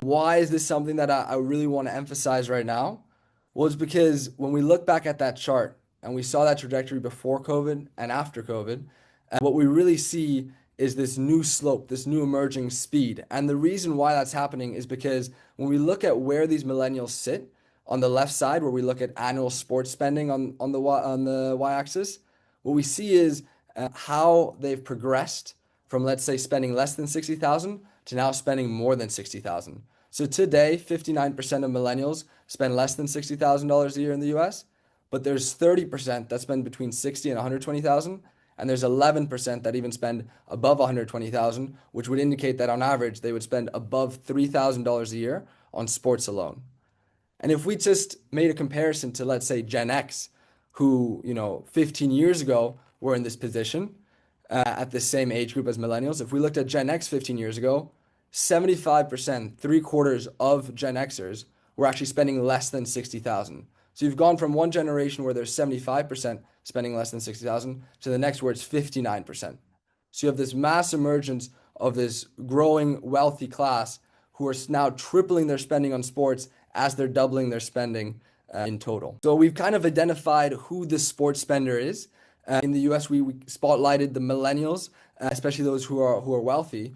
Why is this something that I really want to emphasize right now? Well, it's because when we look back at that chart and we saw that trajectory before COVID and after COVID, what we really see is this new slope, this new emerging speed. And the reason why that's happening is because when we look at where these millennials sit on the left side, where we look at annual sports spending on the y-axis, what we see is how they've progressed from, let's say, spending less than 60,000 to now spending more than 60,000. So today, 59% of millennials spend less than $60,000 a year in the US, but there's 30% that spend between 60 and 120,000, and there's 11% that even spend above 120,000, which would indicate that on average they would spend above $3,000 a year on sports alone. And if we just made a comparison to, let's say, Gen X, who, 15 years ago were in this position, at the same age group as millennials, if we looked at Gen X 15 years ago, 75%, three quarters of Gen Xers were actually spending less than 60,000. So you've gone from one generation where there's 75% spending less than 60,000 to the next where it's 59%. So you have this mass emergence of this growing wealthy class who are now tripling their spending on sports as they're doubling their spending in total. So we've kind of identified who the sports spender is. In the US, we spotlighted the millennials, especially those who are wealthy.